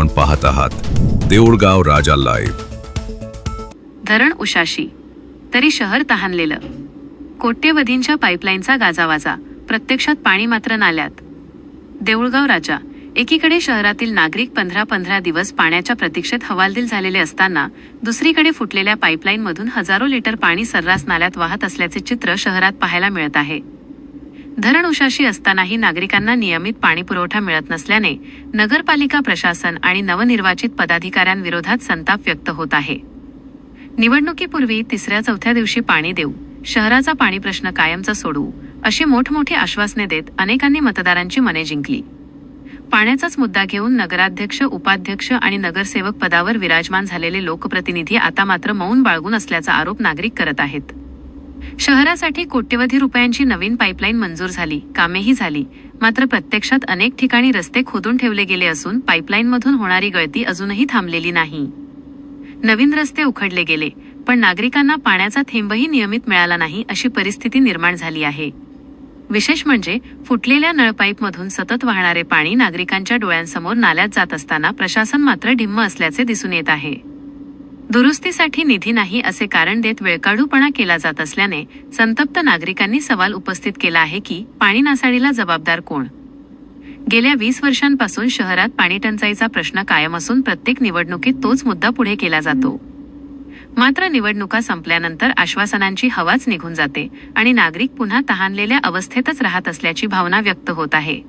आपण पाहत आहात देऊळगाव राजा लाईव्ह. धरण उशाशी तरी शहर तहानलेलं. कोट्यवधींच्या पाईपलाईनचा गाजावाजा, प्रत्यक्षात पाणी मात्र नाल्यात. देऊळगाव राजा. एकीकडे शहरातील नागरिक 15 दिवस पाण्याच्या प्रतीक्षेत हवालदिल झालेले असताना दुसरीकडे फुटलेल्या पाईपलाईनमधून हजारो लिटर पाणी सर्रास नाल्यात वाहत असल्याचे चित्र शहरात पाहायला मिळत आहे. धरण उशाशी असतानाही नागरिकांना नियमित पाणीपुरवठा मिळत नसल्याने नगरपालिका प्रशासन आणि नवनिर्वाचित पदाधिकाऱ्यांविरोधात संताप व्यक्त होत आहे. निवडणुकीपूर्वी 3-4 दिवशी पाणी देऊ, शहराचा पाणी प्रश्न कायमचा सोडवू अशी मोठमोठी आश्वासने देत अनेकांनी मतदारांची मने जिंकली. पाण्याचाच मुद्दा घेऊन नगराध्यक्ष, उपाध्यक्ष आणि नगरसेवक पदावर विराजमान झालेले लोकप्रतिनिधी आता मात्र मौन बाळगून असल्याचा आरोप नागरिक करत आहेत. शहरासाठी कोट्यवधी रुपयांची नवीन पाईपलाईन मंजूर झाली, कामेही झाली, मात्र प्रत्यक्षात अनेक ठिकाणी रस्ते खोदून ठेवले गेले असून पाईपलाईनमधून होणारी गळती अजूनही थांबलेली नाही. नवीन रस्ते उखडले गेले, पण नागरिकांना पाण्याचा थेंबही नियमित मिळाला नाही अशी परिस्थिती निर्माण झाली आहे. विशेष म्हणजे फुटलेल्या नळपाईपमधून सतत वाहणारे पाणी नागरिकांच्या डोळ्यांसमोर नाल्यात जात असताना प्रशासन मात्र ढिम्म असल्याचे दिसून येत आहे. दुरुस्तीसाठी निधी नाही असे कारण देत वेळकाढूपणा केला जात असल्याने संतप्त नागरिकांनी सवाल उपस्थित केला आहे की पाणी नासाडीला जबाबदार कोण? गेल्या 20 वर्षांपासून शहरात पाणीटंचाईचा प्रश्न कायम असून प्रत्येक निवडणुकीत तोच मुद्दा पुढे केला जातो. मात्र निवडणुका संपल्यानंतर आश्वासनांची हवाच निघून जाते आणि नागरिक पुन्हा तहानलेल्या अवस्थेतच राहत असल्याची भावना व्यक्त होत आहे.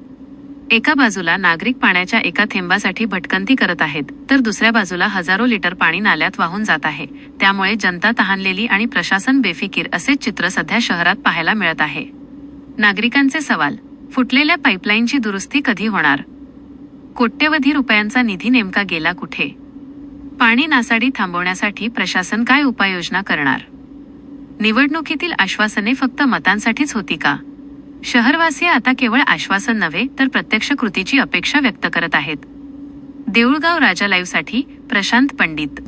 एका बाजूला नागरिक पाण्याच्या एका थेंबासाठी भटकंती करत आहेत, तर दुसऱ्या बाजूला हजारो लिटर पाणी नाल्यात वाहून जात आहे. त्यामुळे जनता तहानलेली आणि प्रशासन बेफिकीर असेच चित्र सध्या शहरात पाहायला मिळत आहे. नागरिकांचे सवाल: फुटलेल्या पाईपलाईनची दुरुस्ती कधी होणार? कोट्यवधी रुपयांचा निधी नेमका गेला कुठे? पाणी नासाडी थांबवण्यासाठी प्रशासन काय उपाययोजना करणार? निवडणुकीतील आश्वासने फक्त मतांसाठीच होती का? शहरवासी आता केवळ आश्वासन नव्हे तर प्रत्यक्ष कृतीची अपेक्षा व्यक्त करत आहेत. देऊळगाव राजा लाईव्हसाठी प्रशांत पंडित.